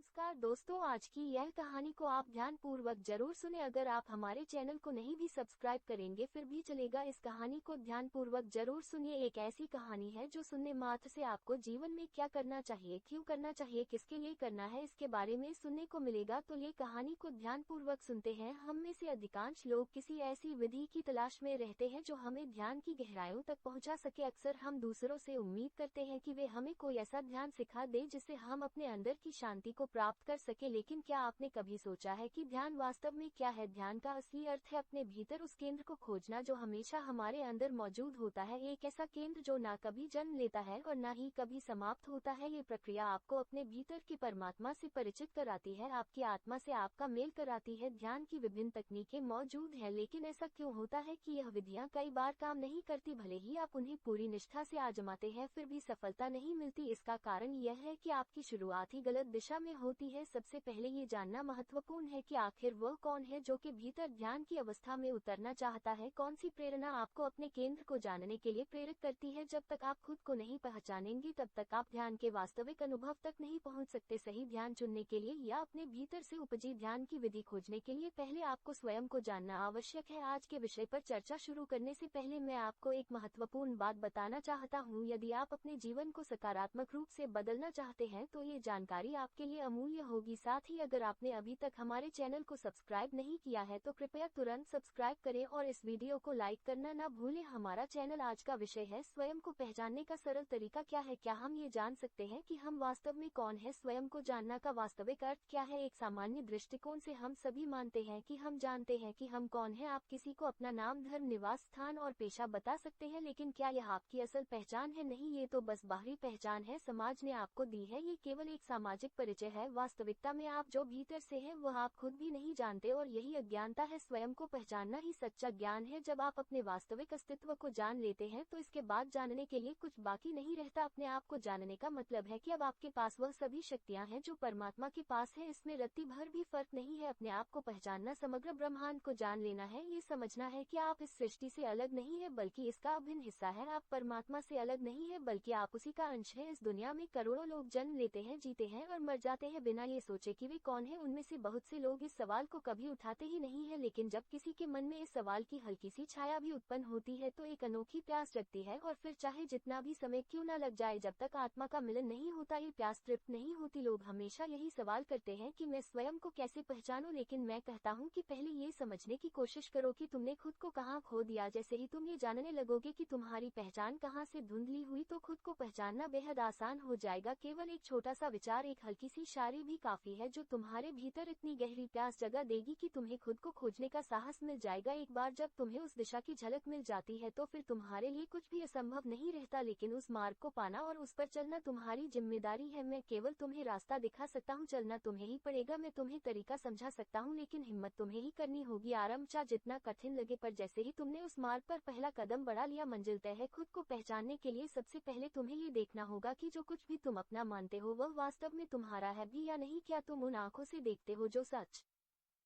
नमस्कार दोस्तों, आज की यह कहानी को आप ध्यान पूर्वक जरूर सुने। अगर आप हमारे चैनल को नहीं भी सब्सक्राइब करेंगे फिर भी चलेगा। इस कहानी को ध्यान पूर्वक जरूर सुनिए। एक ऐसी कहानी है जो सुनने मात्र से आपको जीवन में क्या करना चाहिए, क्यों करना चाहिए, किसके लिए करना है, इसके बारे में सुनने को मिलेगा। तो ये कहानी को ध्यान पूर्वक सुनते हैं। हम में से अधिकांश लोग किसी ऐसी विधि की तलाश में रहते हैं जो हमें ध्यान की गहराइयों तक पहुँचा सके। अक्सर हम दूसरों से उम्मीद करते हैं कि वे हमें कोई ऐसा ध्यान सिखा दे जिससे हम अपने अंदर की शांति को प्राप्त कर सके। लेकिन क्या आपने कभी सोचा है कि ध्यान वास्तव में क्या है? ध्यान का असली अर्थ है अपने भीतर उस केंद्र को खोजना जो हमेशा हमारे अंदर मौजूद होता है। एक ऐसा केंद्र जो ना कभी जन्म लेता है और ना ही कभी समाप्त होता है। ये प्रक्रिया आपको अपने भीतर की परमात्मा से परिचित कराती है, आपकी आत्मा से आपका मेल कराती है। ध्यान की विभिन्न तकनीकें मौजूद है, लेकिन ऐसा क्यों होता है कि यह विधियां कई बार काम नहीं करती? भले ही आप उन्हें पूरी निष्ठा से आजमाते हैं फिर भी सफलता नहीं मिलती। इसका कारण यह है कि आपकी शुरुआत ही गलत दिशा में होती है। सबसे पहले ये जानना महत्वपूर्ण है कि आखिर वह कौन है जो कि भीतर ध्यान की अवस्था में उतरना चाहता है। कौन सी प्रेरणा आपको अपने केंद्र को जानने के लिए प्रेरित करती है? जब तक आप खुद को नहीं पहचानेंगे तब तक आप ध्यान के वास्तविक अनुभव तक नहीं पहुंच सकते। सही ध्यान चुनने के लिए या अपने भीतर से उपजी ध्यान की विधि खोजने के लिए पहले आपको स्वयं को जानना आवश्यक है। आज के विषय पर चर्चा शुरू करने से पहले मैं आपको एक महत्वपूर्ण बात बताना चाहता हूँ। यदि आप अपने जीवन को सकारात्मक रूप से बदलना चाहते हैं तो ये जानकारी आपके लिए अमूल्य होगी। साथ ही अगर आपने अभी तक हमारे चैनल को सब्सक्राइब नहीं किया है तो कृपया तुरंत सब्सक्राइब करें और इस वीडियो को लाइक करना ना भूलें। हमारा चैनल आज का विषय है स्वयं को पहचानने का सरल तरीका क्या है। क्या हम ये जान सकते हैं कि हम वास्तव में कौन है? स्वयं को जानना का वास्तविक अर्थ क्या है? एक सामान्य दृष्टिकोण से हम सभी मानते हैं कि हम जानते हैं कि हम कौन हैं। आप किसी को अपना नाम, धर्म, निवास स्थान और पेशा बता सकते हैं, लेकिन क्या यह आपकी असल पहचान है? नहीं, ये तो बस बाहरी पहचान है समाज ने आपको दी है। ये केवल एक सामाजिक परिचय है। वास्तविकता में आप जो भीतर से हैं वह आप खुद भी नहीं जानते और यही अज्ञानता है। स्वयं को पहचानना ही सच्चा ज्ञान है। जब आप अपने वास्तविक अस्तित्व को जान लेते हैं तो इसके बाद जानने के लिए कुछ बाकी नहीं रहता। अपने आप को जानने का मतलब है कि अब आपके पास वह सभी शक्तियां हैं जो परमात्मा के पास है। इसमें रत्ती भर भी फर्क नहीं है। अपने आप को पहचानना समग्र ब्रह्मांड को जान लेना है। ये समझना है कि आप इस सृष्टि से अलग नहीं है बल्कि इसका अभिन्न हिस्सा है। आप परमात्मा से अलग नहीं है बल्कि आप उसी का अंश है। इस दुनिया में करोड़ों लोग जन्म लेते हैं, जीते हैं और मर जाते हैं बिना ये सोचे कि वे कौन है। उनमें से बहुत से लोग इस सवाल को कभी उठाते ही नहीं है, लेकिन जब किसी के मन में इस सवाल की हल्की सी छाया भी उत्पन्न होती है तो एक अनोखी प्यास जगती है और फिर चाहे जितना भी समय क्यों न लग जाए, जब तक आत्मा का मिलन नहीं होता ये प्यास तृप्त नहीं होती। लोग हमेशा यही सवाल करते हैं कि मैं स्वयं को कैसे पहचानूं, लेकिन मैं कहता हूं कि पहले ये समझने की कोशिश करो कि तुमने खुद को कहाँ खो दिया। जैसे ही तुम ये जानने लगोगे कि तुम्हारी पहचान कहाँ से धुंधली हुई तो खुद को पहचानना बेहद आसान हो जाएगा। केवल एक छोटा सा विचार, एक हल्की सी शायरी भी काफी है जो तुम्हारे भीतर इतनी गहरी प्यास जगा देगी कि तुम्हें खुद को खोजने का साहस मिल जाएगा। एक बार जब तुम्हें उस दिशा की झलक मिल जाती है तो फिर तुम्हारे लिए कुछ भी असंभव नहीं रहता, लेकिन उस मार्ग को पाना और उस पर चलना तुम्हारी जिम्मेदारी है। मैं केवल तुम्हें रास्ता दिखा सकता हूँ, चलना तुम्हें ही पड़ेगा। मैं तुम्हें तरीका समझा सकता हूँ, लेकिन हिम्मत तुम्हें ही करनी होगी। आरंभ चाहे जितना कठिन लगे, पर जैसे ही तुमने उस मार्ग पर पहला कदम बढ़ा लिया मंजिल तय है। खुद को पहचानने के लिए सबसे पहले तुम्हें ये देखना होगा कि जो कुछ भी तुम अपना मानते हो वह वास्तव में तुम्हारा है भी या नहीं। क्या तुम उन आंखों से देखते हो जो सच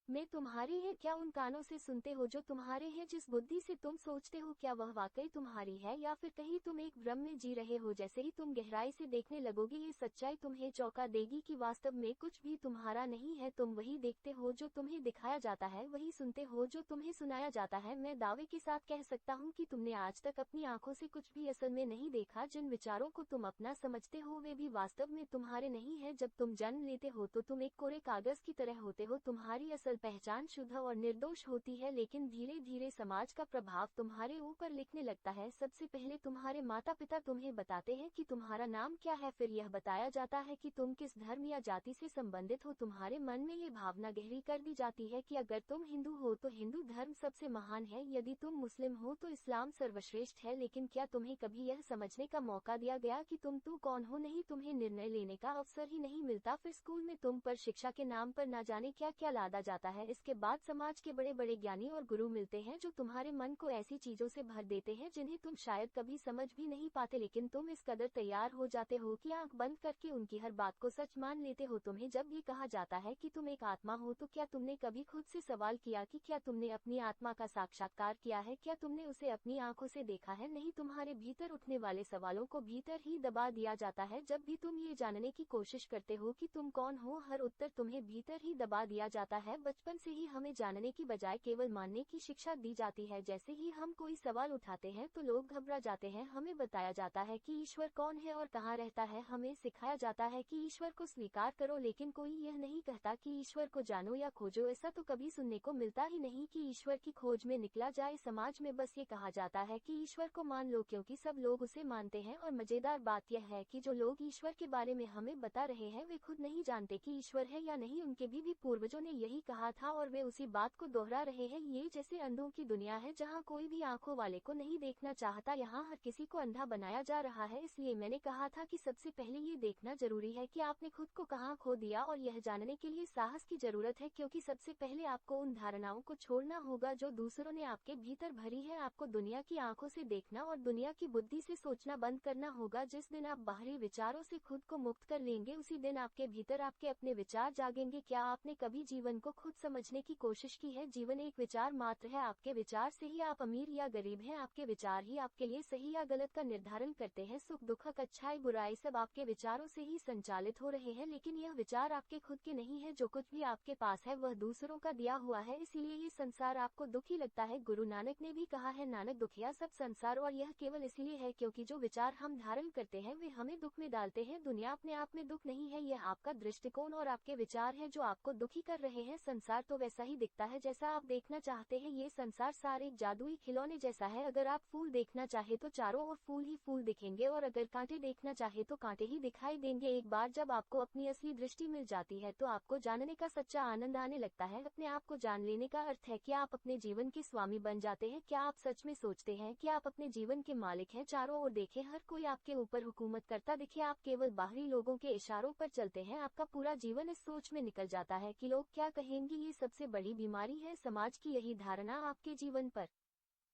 में तुम्हारी है? क्या उन कानों से सुनते हो जो तुम्हारे हैं? जिस बुद्धि से तुम सोचते हो क्या वह वाकई तुम्हारी है या फिर कहीं तुम एक भ्रम में जी रहे हो? जैसे ही तुम गहराई से देखने लगोगे ये सच्चाई तुम्हें चौंका देगी कि वास्तव में कुछ भी तुम्हारा नहीं है। तुम वही देखते हो जो तुम्हें दिखाया जाता है, वही सुनते हो जो तुम्हें सुनाया जाता है। मैं दावे के साथ कह सकता हूँ कि तुमने आज तक अपनी आंखों से कुछ भी असल में नहीं देखा। जिन विचारों को तुम अपना समझते हो वे भी वास्तव में तुम्हारे नहीं है। जब तुम जन्म लेते हो तो तुम एक कोरे कागज की तरह होते हो। तुम्हारी असल पहचान शुद्ध और निर्दोष होती है, लेकिन धीरे धीरे समाज का प्रभाव तुम्हारे ऊपर लिखने लगता है। सबसे पहले तुम्हारे माता पिता तुम्हें बताते हैं कि तुम्हारा नाम क्या है, फिर यह बताया जाता है कि तुम किस धर्म या जाति से संबंधित हो। तुम्हारे मन में ये भावना गहरी कर दी जाती है कि अगर तुम हिंदू हो तो हिंदू धर्म सबसे महान है, यदि तुम मुस्लिम हो तो इस्लाम सर्वश्रेष्ठ है। लेकिन क्या तुम्हें कभी यह समझने का मौका दिया गया कि तुम कौन हो? नहीं, तुम्हें निर्णय लेने का अवसर ही नहीं मिलता। फिर स्कूल में तुम पर शिक्षा के नाम पर न जाने क्या क्या लादा जाता जाता है। इसके बाद समाज के बड़े बड़े ज्ञानी और गुरु मिलते हैं जो तुम्हारे मन को ऐसी चीजों से भर देते हैं जिन्हें तुम शायद कभी समझ भी नहीं पाते, लेकिन तुम इस कदर तैयार हो जाते हो कि आंख बंद करके उनकी हर बात को सच मान लेते हो। तुम्हें जब ये कहा जाता है कि तुम एक आत्मा हो, तो क्या तुमने कभी खुद से सवाल किया कि क्या तुमने अपनी आत्मा का साक्षात्कार किया है? क्या तुमने उसे अपनी आंखों से देखा है? नहीं, तुम्हारे भीतर उठने वाले सवालों को भीतर ही दबा दिया जाता है। जब भी तुम ये जानने की कोशिश करते हो कि तुम कौन हो, हर उत्तर तुम्हें भीतर ही दबा दिया जाता है। बचपन से ही हमें जानने की बजाय केवल मानने की शिक्षा दी जाती है। जैसे ही हम कोई सवाल उठाते हैं तो लोग घबरा जाते हैं। हमें बताया जाता है कि ईश्वर कौन है और कहाँ रहता है। हमें सिखाया जाता है कि ईश्वर को स्वीकार करो, लेकिन कोई यह नहीं कहता कि ईश्वर को जानो या खोजो। ऐसा तो कभी सुनने को मिलता ही नहीं कि ईश्वर की खोज में निकला जाए। समाज में बस ये कहा जाता है कि ईश्वर को मान लो, क्योंकि सब लोग उसे मानते हैं। और मजेदार बात यह है कि जो लोग ईश्वर के बारे में हमें बता रहे हैं वे खुद नहीं जानते कि ईश्वर है या नहीं। उनके भी पूर्वजों ने यही कहा था और वे उसी बात को दोहरा रहे हैं। ये जैसे अंधों की दुनिया है जहाँ कोई भी आंखों वाले को नहीं देखना चाहता, यहाँ हर किसी को अंधा बनाया जा रहा है। इसलिए मैंने कहा था कि सबसे पहले ये देखना जरूरी है कि आपने खुद को कहाँ खो दिया, और यह जानने के लिए साहस की जरूरत है, क्योंकि सबसे पहले आपको उन धारणाओं को छोड़ना होगा जो दूसरों ने आपके भीतर भरी है। आपको दुनिया की आंखों से देखना और दुनिया की बुद्धि से सोचना बंद करना होगा। जिस दिन आप बाहरी विचारों से खुद को मुक्त कर लेंगे उसी दिन आपके भीतर आपके अपने विचार जागेंगे। क्या आपने कभी जीवन को खुद समझने की कोशिश की है? जीवन एक विचार मात्र है। आपके विचार से ही आप अमीर या गरीब हैं। आपके विचार ही आपके लिए सही या गलत का निर्धारण करते हैं। सुख दुख अच्छाई बुराई सब आपके विचारों से ही संचालित हो रहे हैं, लेकिन यह विचार आपके खुद के नहीं है। जो कुछ भी आपके पास है वह दूसरों का दिया हुआ है, इसीलिए ये संसार आपको दुखी लगता है। गुरु नानक ने भी कहा है, नानक दुखिया सब संसार, और यह केवल इसलिए है क्योंकि जो विचार हम धारण करते हैं वे हमें दुख में डालते हैं। दुनिया अपने आप में दुख नहीं है, यह आपका दृष्टिकोण और आपके विचार है जो आपको दुखी कर रहे हैं। संसार तो वैसा ही दिखता है जैसा आप देखना चाहते हैं। ये संसार सारे जादुई खिलौने जैसा है। अगर आप फूल देखना चाहे तो चारों ओर फूल ही फूल दिखेंगे, और अगर कांटे देखना चाहे तो कांटे ही दिखाई देंगे। एक बार जब आपको अपनी असली दृष्टि मिल जाती है तो आपको जानने का सच्चा आनंद आने लगता है। अपने आप को जान लेने का अर्थ है कि आप अपने जीवन के स्वामी बन जाते हैं। क्या आप सच में सोचते हैं कि आप अपने जीवन के मालिक हैं? चारों ओर देखें, हर कोई आपके ऊपर हुकूमत करता दिखे। आप केवल बाहरी लोगों के इशारों पर चलते हैं। आपका पूरा जीवन इस सोच में निकल जाता है कि लोग क्या कहेंगे। ये सबसे बड़ी बीमारी है। समाज की यही धारणा आपके जीवन पर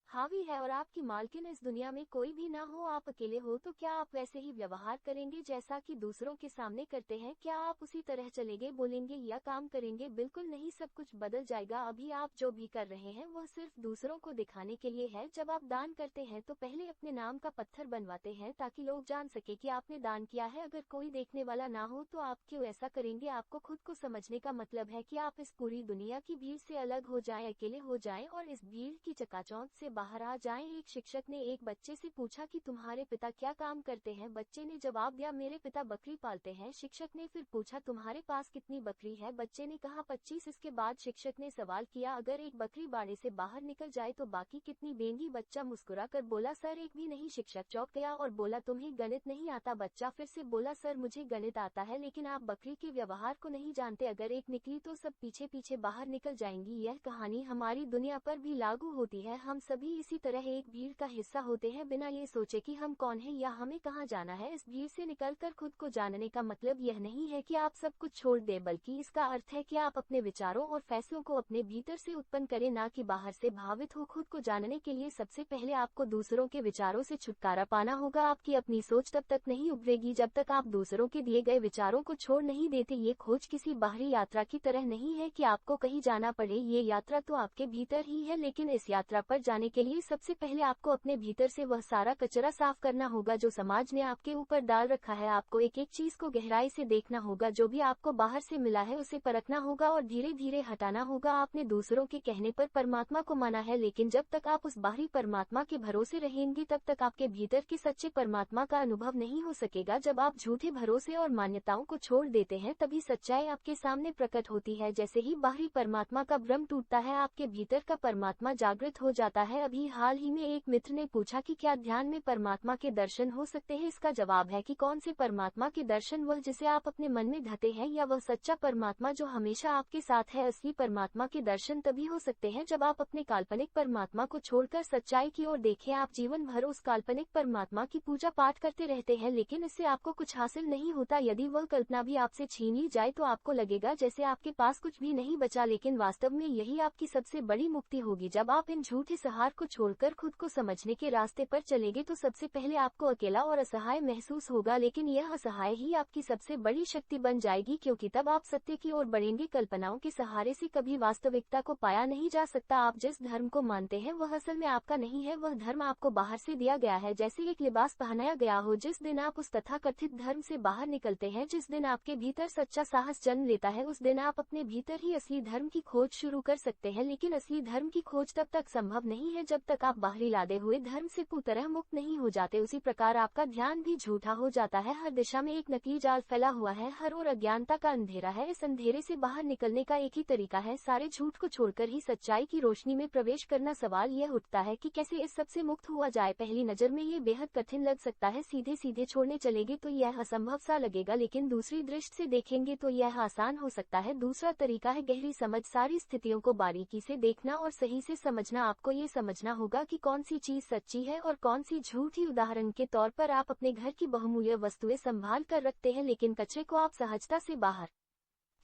हावी है और आपकी मालकिन इस दुनिया में कोई भी ना हो, आप अकेले हो, तो क्या आप वैसे ही व्यवहार करेंगे जैसा कि दूसरों के सामने करते हैं? क्या आप उसी तरह चलेंगे, बोलेंगे या काम करेंगे? बिल्कुल नहीं, सब कुछ बदल जाएगा। अभी आप जो भी कर रहे हैं वह सिर्फ दूसरों को दिखाने के लिए है। जब आप दान करते हैं तो पहले अपने नाम का पत्थर बनवाते हैं ताकि लोग जान सके कि आपने दान किया है। अगर कोई देखने वाला ना हो तो आप क्यों ऐसा करेंगे? आपको खुद को समझने का मतलब है कि आप इस पूरी दुनिया की भीड़ से अलग हो जाएं, अकेले हो जाएं और इस भीड़ की चकाचौंध से बाहर आ जाएं। एक शिक्षक ने एक बच्चे से पूछा कि तुम्हारे पिता क्या काम करते हैं? बच्चे ने जवाब दिया, मेरे पिता बकरी पालते हैं। शिक्षक ने फिर पूछा, तुम्हारे पास कितनी बकरी है? बच्चे ने कहा 25। इसके बाद शिक्षक ने सवाल किया, अगर एक बकरी बाड़े से बाहर निकल जाए तो बाकी कितनी बेंगी? बच्चा मुस्कुराकर बोला, सर एक भी नहीं। शिक्षक चौंक गया और बोला, तुम्हें गणित नहीं आता? बच्चा फिर से बोला, सर मुझे गणित आता है, लेकिन आप बकरी के व्यवहार को नहीं जानते। अगर एक निकली तो सब पीछे पीछे बाहर निकल जाएंगी। यह कहानी हमारी दुनिया पर भी लागू होती है। हम सभी इसी तरह एक भीड़ का हिस्सा होते हैं, बिना ये सोचे कि हम कौन हैं या हमें कहाँ जाना है। इस भीड़ से निकलकर खुद को जानने का मतलब यह नहीं है कि आप सब कुछ छोड़ दें, बल्कि इसका अर्थ है कि आप अपने विचारों और फैसलों को अपने भीतर से उत्पन्न करें, ना कि बाहर से भावित हो। खुद को जानने के लिए सबसे पहले आपको दूसरों के विचारों से छुटकारा पाना होगा। आपकी अपनी सोच तब तक नहीं उभरेगी जब तक आप दूसरों के दिए गए विचारों को छोड़ नहीं देते। ये खोज किसी बाहरी यात्रा की तरह नहीं है कि आपको कहीं जाना पड़े। ये यात्रा तो आपके भीतर ही है, लेकिन इस यात्रा पर जाने के लिए सबसे पहले आपको अपने भीतर से वह सारा कचरा साफ करना होगा जो समाज ने आपके ऊपर डाल रखा है। आपको एक एक चीज को गहराई से देखना होगा। जो भी आपको बाहर से मिला है उसे परखना होगा और धीरे धीरे हटाना होगा। आपने दूसरों के कहने पर परमात्मा को माना है, लेकिन जब तक आप उस बाहरी परमात्मा के भरोसे रहेंगे तब तक आपके भीतर के सच्चे परमात्मा का अनुभव नहीं हो सकेगा। जब आप झूठे भरोसे और मान्यताओं को छोड़ देते हैं तभी सच्चाई आपके सामने प्रकट होती है। जैसे ही बाहरी परमात्मा का भ्रम टूटता है आपके भीतर का परमात्मा जागृत हो जाता है। अभी हाल ही में एक मित्र ने पूछा कि क्या ध्यान में परमात्मा के दर्शन हो सकते हैं। इसका जवाब है कि कौन से परमात्मा के दर्शन, वह जिसे आप अपने मन में ढाते हैं या वह सच्चा परमात्मा जो हमेशा आपके साथ है। असली परमात्मा के दर्शन तभी हो सकते हैं जब आप अपने काल्पनिक परमात्मा को छोड़कर सच्चाई की ओर देखें। आप जीवन भर उस काल्पनिक परमात्मा की पूजा पाठ करते रहते हैं, लेकिन इससे आपको कुछ हासिल नहीं होता। यदि वह कल्पना भी आपसे छीन ली जाए तो आपको लगेगा जैसे आपके पास कुछ भी नहीं बचा, लेकिन वास्तव में यही आपकी सबसे बड़ी मुक्ति होगी। जब आप इन झूठे सहार को छोड़कर खुद को समझने के रास्ते पर चलेंगे तो सबसे पहले आपको अकेला और असहाय महसूस होगा, लेकिन यह असहाय ही आपकी सबसे बड़ी शक्ति बन जाएगी, क्योंकि तब आप सत्य की ओर बढ़ेंगे। कल्पनाओं के सहारे से कभी वास्तविकता को पाया नहीं जा सकता। आप जिस धर्म को मानते हैं वह असल में आपका नहीं है, वह धर्म आपको बाहर से दिया गया है, जैसे एक लिबास पहनाया गया हो। जिस दिन आप उस तथाकथित धर्म से बाहर निकलते हैं, जिस दिन आपके भीतर सच्चा साहस जन्म लेता है, उस दिन आप अपने भीतर ही असली धर्म की खोज शुरू कर सकते हैं। लेकिन असली धर्म की खोज तब तक संभव नहीं है जब तक आप बाहरी लादे हुए धर्म से पूरी तरह मुक्त नहीं हो जाते। उसी प्रकार आपका ध्यान भी झूठा हो जाता है। हर दिशा में एक नकली जाल फैला हुआ है, हर ओर अज्ञानता का अंधेरा है। इस अंधेरे से बाहर निकलने का एक ही तरीका है, सारे झूठ को छोड़कर ही सच्चाई की रोशनी में प्रवेश करना। सवाल यह उठता है कि कैसे इस सबसे मुक्त हुआ जाए। पहली नजर में ये बेहद कठिन लग सकता है, सीधे सीधे छोड़ने चलेंगे तो यह असंभव सा लगेगा, लेकिन दूसरी दृष्टि से देखेंगे तो यह आसान हो सकता है। दूसरा तरीका है गहरी समझ, सारी स्थितियों को बारीकी से देखना और सही से समझना। आपको ये समझना होगा कि कौन सी चीज सच्ची है और कौन सी झूठी। उदाहरण के तौर पर आप अपने घर की बहुमूल्य वस्तुएं संभाल कर रखते हैं, लेकिन कचरे को आप सहजता से बाहर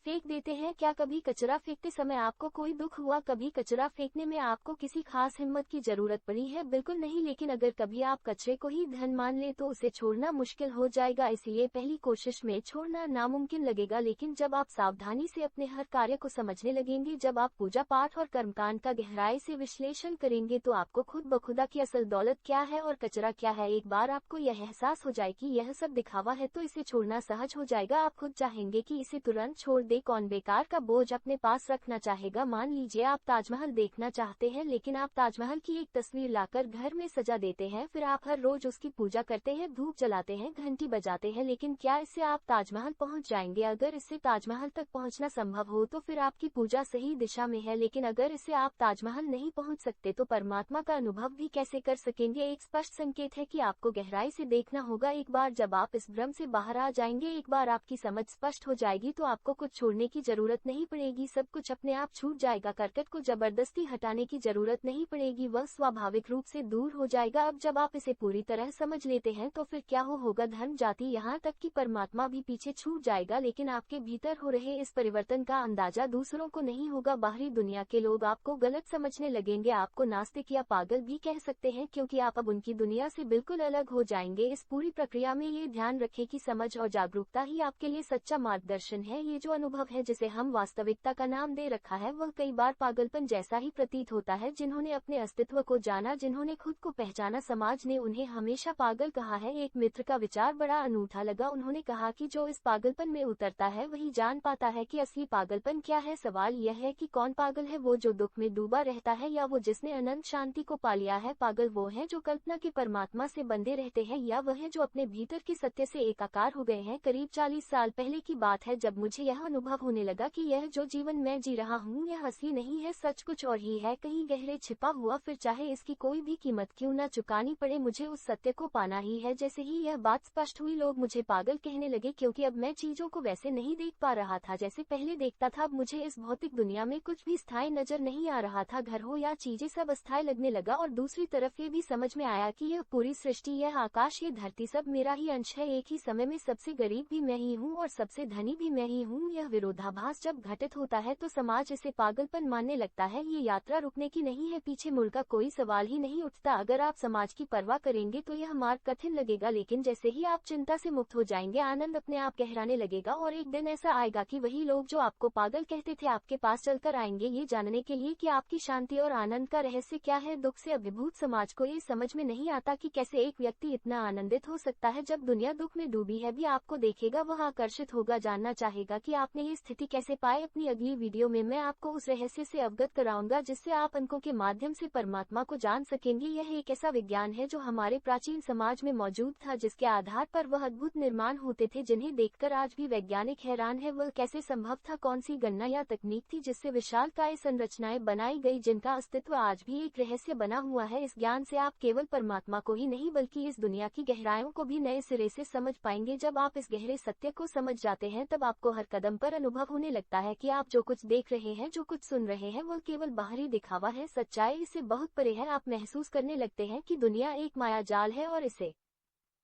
फेंक देते हैं। क्या कभी कचरा फेंकते समय आपको कोई दुख हुआ? कभी कचरा फेंकने में आपको किसी खास हिम्मत की जरूरत पड़ी है? बिल्कुल नहीं। लेकिन अगर कभी आप कचरे को ही धन मान ले तो उसे छोड़ना मुश्किल हो जाएगा। इसलिए पहली कोशिश में छोड़ना नामुमकिन लगेगा, लेकिन जब आप सावधानी से अपने हर कार्य को समझने लगेंगे, जब आप पूजा पाठ और कर्मकांड का गहराई से विश्लेषण करेंगे, तो आपको खुद ब खुदा की असल दौलत क्या है और कचरा क्या है। एक बार आपको यह एहसास हो जाए कि यह सब दिखावा है तो इसे छोड़ना सहज हो जाएगा। आप खुद चाहेंगे कि इसे तुरंत छोड़ दे। कौन बेकार का बोझ अपने पास रखना चाहेगा? मान लीजिए आप ताजमहल देखना चाहते हैं, लेकिन आप ताजमहल की एक तस्वीर लाकर घर में सजा देते हैं, फिर आप हर रोज उसकी पूजा करते हैं, धूप जलाते हैं, घंटी बजाते हैं, लेकिन क्या इससे आप ताजमहल पहुंच जाएंगे? अगर इससे ताजमहल तक पहुंचना संभव हो तो फिर आपकी पूजा सही दिशा में है, लेकिन अगर इससे आप ताजमहल नहीं पहुंच सकते तो परमात्मा का अनुभव भी कैसे कर सकेंगे? एक स्पष्ट संकेत है कि आपको गहराई से देखना होगा। एक बार जब आप इस भ्रम से बाहर आ जाएंगे, एक बार आपकी समझ स्पष्ट हो जाएगी, तो आपको कुछ छोड़ने की जरूरत नहीं पड़ेगी, सब कुछ अपने आप छूट जाएगा। करकट को जबरदस्ती हटाने की जरूरत नहीं पड़ेगी, वह स्वाभाविक रूप से दूर हो जाएगा। अब जब आप इसे पूरी तरह समझ लेते हैं तो फिर क्या होगा? धर्म, जाति, यहाँ तक कि परमात्मा भी पीछे छूट जाएगा, लेकिन आपके भीतर हो रहे इस परिवर्तन का अंदाजा दूसरों को नहीं होगा। बाहरी दुनिया के लोग आपको गलत समझने लगेंगे, आपको नास्तिक या पागल भी कह सकते हैं, क्योंकि आप अब उनकी दुनिया से बिल्कुल अलग हो जाएंगे। इस पूरी प्रक्रिया में ये ध्यान रखें कि समझ और जागरूकता ही आपके लिए सच्चा मार्गदर्शन है। ये जो अनुभव है जिसे हम वास्तविकता का नाम दे रखा है, वह कई बार पागलपन जैसा ही प्रतीत होता है। जिन्होंने अपने अस्तित्व को जाना, जिन्होंने खुद को पहचाना, समाज ने उन्हें हमेशा पागल कहा है। एक मित्र का विचार बड़ा अनूठा लगा। उन्होंने कहा कि जो इस पागलपन में उतरता है वही जान पाता है कि असली पागलपन क्या है। सवाल यह है कि कौन पागल है, वो जो दुख में डूबा रहता है या वो जिसने अनंत शांति को पा लिया है? पागल वो है जो कल्पना के परमात्मा से बंधे रहते हैं, या वह है जो अपने भीतर के सत्य से एकाकार हो गए हैं। करीब 40 साल पहले की बात है जब मुझे यह अनुभव होने लगा कि यह जो जीवन मैं जी रहा हूँ यह असली नहीं है, सच कुछ और ही है, कहीं गहरे छिपा हुआ। फिर चाहे इसकी कोई भी कीमत क्यों न चुकानी पड़े, मुझे उस सत्य को पाना ही है। जैसे ही यह बात स्पष्ट हुई, लोग मुझे पागल कहने लगे, क्योंकि अब मैं चीजों को वैसे नहीं देख पा रहा था जैसे पहले देखता था। अब मुझे इस भौतिक दुनिया में कुछ भी स्थायी नजर नहीं आ रहा था, घर हो या चीजें, सब अस्थायी लगने लगा। और दूसरी तरफ ये भी समझ में आया कि यह पूरी सृष्टि, यह आकाश, ये धरती, सब मेरा ही अंश है। एक ही समय में सबसे गरीब भी मैं ही हूँ और सबसे धनी भी मैं ही हूँ। यह विरोधाभास जब घटित होता है तो समाज इसे पागलपन मानने लगता है। ये यात्रा रुकने की नहीं है, पीछे मुड़ का कोई सवाल ही नहीं उठता। अगर आप समाज की परवाह करेंगे तो यह मार्ग कठिन लगेगा, लेकिन जैसे ही आप चिंता से मुक्त हो जाएंगे, आनंद अपने आप गहराने लगेगा। और एक दिन ऐसा आएगा कि वही लोग जो आपको पागल कहते थे आपके पास चलकर आएंगे, ये जानने के लिए कि आपकी शांति और आनंद का रहस्य क्या है। दुख से अभिभूत समाज को ये समझ में नहीं आता कि कैसे एक व्यक्ति इतना आनंदित हो सकता है जब दुनिया दुख में डूबी है। भी आपको देखेगा, वह आकर्षित होगा, जानना चाहेगा कि आप आपने ये स्थिति कैसे पाई। अपनी अगली वीडियो में मैं आपको उस रहस्य से अवगत कराऊंगा जिससे आप अंकों के माध्यम से परमात्मा को जान सकेंगे। यह एक ऐसा विज्ञान है जो हमारे प्राचीन समाज में मौजूद था, जिसके आधार पर वह अद्भुत निर्माण होते थे जिन्हें देखकर आज भी वैज्ञानिक हैरान है। वह कैसे संभव था, कौन सी गणना या तकनीक थी जिससे विशालकाय संरचनाएं बनाई गई जिनका अस्तित्व आज भी एक रहस्य बना हुआ है। इस ज्ञान से आप केवल परमात्मा को ही नहीं बल्कि इस दुनिया की गहराइयों को भी नए सिरे से समझ पाएंगे। जब आप इस गहरे सत्य को समझ जाते हैं तब आपको हर कदम पर अनुभव होने लगता है कि आप जो कुछ देख रहे हैं, जो कुछ सुन रहे हैं, वह केवल बाहरी दिखावा है। सच्चाई इससे बहुत परे है। आप महसूस करने लगते हैं कि दुनिया एक मायाजाल है और इसे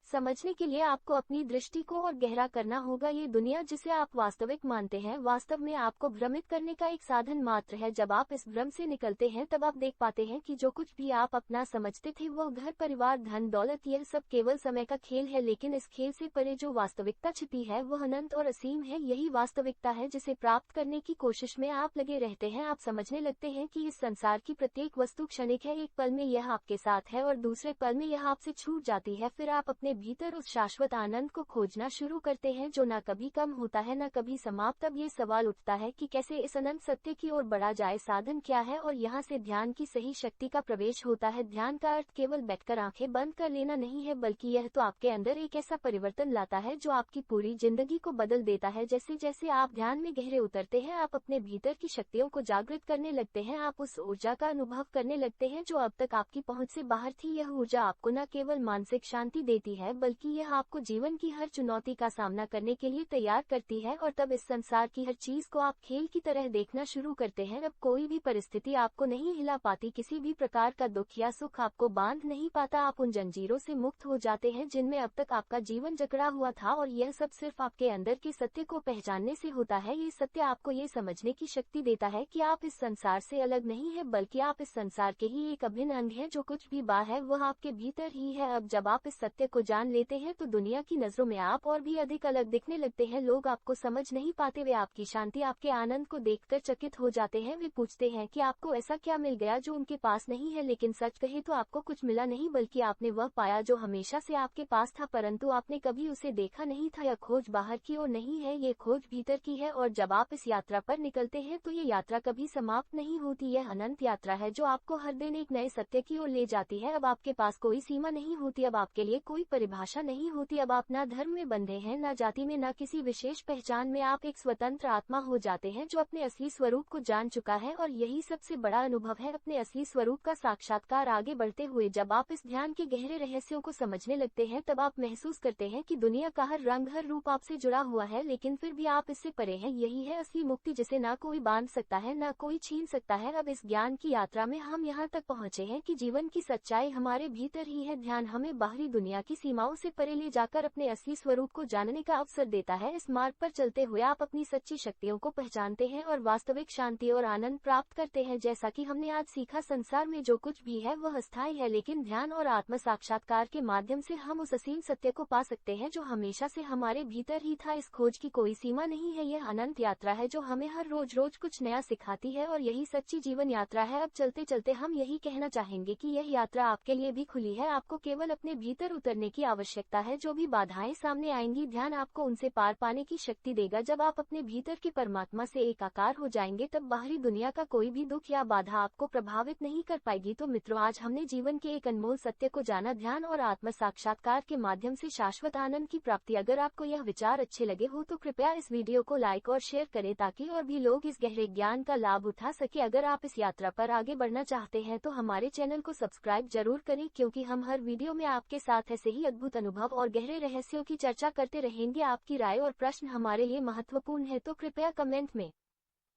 समझने के लिए आपको अपनी दृष्टि को और गहरा करना होगा। ये दुनिया जिसे आप वास्तविक मानते हैं वास्तव में आपको भ्रमित करने का एक साधन मात्र है। जब आप इस भ्रम से निकलते हैं तब आप देख पाते हैं कि जो कुछ भी आप अपना समझते थे, वह घर, परिवार, धन, दौलत, यह सब केवल समय का खेल है। लेकिन इस खेल से परे जो वास्तविकता छिपी है वह अनंत और असीम है। यही वास्तविकता है जिसे प्राप्त करने की कोशिश में आप लगे रहते हैं। आप समझने लगते हैं कि इस संसार की प्रत्येक वस्तु क्षणिक है। एक पल में यह आपके साथ है और दूसरे पल में यह आपसे छूट जाती है। फिर आप अपने भीतर उस शाश्वत आनंद को खोजना शुरू करते हैं जो न कभी कम होता है न कभी समाप्त। अब ये सवाल उठता है कि कैसे इस अनंत सत्य की ओर बढ़ा जाए। साधन क्या है? और यहाँ से ध्यान की सही शक्ति का प्रवेश होता है। ध्यान का अर्थ केवल बैठकर आंखें बंद कर लेना नहीं है, बल्कि यह तो आपके अंदर एक ऐसा परिवर्तन लाता है जो आपकी पूरी जिंदगी को बदल देता है। जैसे जैसे आप ध्यान में गहरे उतरते हैं, आप अपने भीतर की शक्तियों को जागृत करने लगते हैं। आप उस ऊर्जा का अनुभव करने लगते हैं जो अब तक आपकी पहुंच से बाहर थी। यह ऊर्जा आपको न केवल मानसिक शांति देती है बल्कि यह आपको जीवन की हर चुनौती का सामना करने के लिए तैयार करती है। और तब इस संसार की हर चीज को आप खेल की तरह देखना शुरू करते हैं। अब कोई भी परिस्थिति आपको नहीं हिला पाती, किसी भी प्रकार का दुख या सुख आपको बांध नहीं पाता। आप उन जंजीरों से मुक्त हो जाते हैं जिनमें अब तक आपका जीवन जकड़ा हुआ था, और यह सब सिर्फ आपके अंदर के सत्य को पहचानने से होता है। ये सत्य आपको ये समझने की शक्ति देता है कि आप इस संसार से अलग नहीं है बल्कि आप इस संसार के ही एक अभिन्न अंग है। जो कुछ भी बाहर है वह आपके भीतर ही है। अब जब आप इस सत्य को जान लेते हैं तो दुनिया की नजरों में आप और भी अधिक अलग दिखने लगते हैं। लोग आपको समझ नहीं पाते, वे आपकी शांति, आपके आनंद को देखकर चकित हो जाते हैं। वे पूछते हैं कि आपको ऐसा क्या मिल गया जो उनके पास नहीं है। लेकिन सच कहे तो आपको कुछ मिला नहीं, बल्कि आपने वह पाया जो हमेशा से आपके पास था, परंतु आपने कभी उसे देखा नहीं था। यह खोज बाहर की ओर नहीं है, ये खोज भीतर की है। और जब आप इस यात्रा पर निकलते हैं तो ये यात्रा कभी समाप्त नहीं होती। यह अनंत यात्रा है जो आपको हर दिन एक नए सत्य की ओर ले जाती है। अब आपके पास कोई सीमा नहीं होती, अब आपके लिए कोई परिभाषा नहीं होती। अब आप न धर्म में बंधे हैं, न जाति में, न किसी विशेष पहचान में। आप एक स्वतंत्र आत्मा हो जाते हैं जो अपने असली स्वरूप को जान चुका है। और यही सबसे बड़ा अनुभव है, अपने असली स्वरूप का साक्षात्कार। आगे बढ़ते हुए जब आप इस ध्यान के गहरे रहस्यों को समझने लगते हैं तब आप महसूस करते हैं कि दुनिया का हर रंग, हर रूप आपसे जुड़ा हुआ है, लेकिन फिर भी आप इससे परे हैं। यही है असली मुक्ति जिसे न कोई बांध सकता है, न कोई छीन सकता है। अब इस ज्ञान की यात्रा में हम यहाँ तक पहुँचे हैं कि जीवन की सच्चाई हमारे भीतर ही है। ध्यान हमें बाहरी दुनिया की सीमाओं से परे ले जाकर अपने असली स्वरूप को जानने का अवसर देता है। इस मार्ग पर चलते हुए आप अपनी सच्ची शक्तियों को पहचानते हैं और वास्तविक शांति और आनंद प्राप्त करते हैं। जैसा कि हमने आज सीखा, संसार में जो कुछ भी है वह अस्थायी है, लेकिन ध्यान और आत्म साक्षात्कार के माध्यम से हम उस असीम सत्य को पा सकते हैं जो हमेशा से हमारे भीतर ही था। इस खोज की कोई सीमा नहीं है, यह अनंत यात्रा है जो हमें हर रोज रोज कुछ नया सिखाती है, और यही सच्ची जीवन यात्रा है। अब चलते चलते हम यही कहना चाहेंगे कि यह यात्रा आपके लिए भी खुली है। आपको केवल अपने भीतर उतरने की आवश्यकता है। जो भी बाधाएं सामने आएंगी, ध्यान आपको उनसे पार पाने की शक्ति देगा। जब आप अपने भीतर के परमात्मा से एकाकार हो जाएंगे तब बाहरी दुनिया का कोई भी दुख या बाधा आपको प्रभावित नहीं कर पाएगी। तो मित्रों, आज हमने जीवन के एक अनमोल सत्य को जाना, ध्यान और आत्म साक्षात्कार के माध्यम से शाश्वत आनंद की प्राप्ति। अगर आपको यह विचार अच्छे लगे हो तो कृपया इस वीडियो को लाइक और शेयर करें ताकि और भी लोग इस गहरे ज्ञान का लाभ उठा सके। अगर आप इस यात्रा पर आगे बढ़ना चाहते हैं तो हमारे चैनल को सब्सक्राइब जरूर करें, क्योंकि हम हर वीडियो में आपके साथ ऐसे ही अद्भुत अनुभव और गहरे रहस्यों की चर्चा करते रहेंगे। आपकी राय और प्रश्न हमारे लिए महत्वपूर्ण है, तो कृपया कमेंट में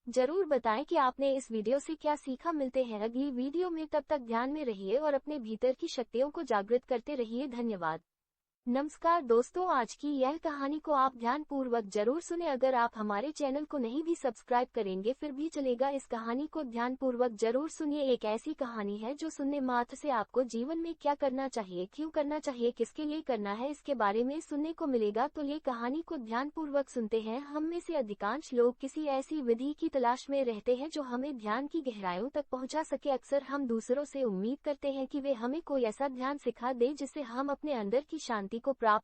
जरूर बताएं कि आपने इस वीडियो से क्या सीखा। मिलते हैं अगली वीडियो में, तब तक ध्यान में रहिए और अपने भीतर की शक्तियों को जागृत करते रहिए। धन्यवाद। नमस्कार दोस्तों, आज की यह कहानी को आप ध्यान पूर्वक जरूर सुने। अगर आप हमारे चैनल को नहीं भी सब्सक्राइब करेंगे फिर भी चलेगा, इस कहानी को ध्यान पूर्वक जरूर सुनिए। एक ऐसी कहानी है जो सुनने मात्र से आपको जीवन में क्या करना चाहिए, क्यों करना चाहिए, किसके लिए करना है, इसके बारे में सुनने को मिलेगा। तो ये कहानी को ध्यान पूर्वक सुनते हैं। हम में से अधिकांश लोग किसी ऐसी विधि की तलाश में रहते हैं जो हमें ध्यान की गहराइयों तक पहुंचा सके। अक्सर हम दूसरों से उम्मीद करते हैं कि वे हमें कोई ऐसा ध्यान सिखा दे जिससे हम अपने अंदर की शांति को प्राप्त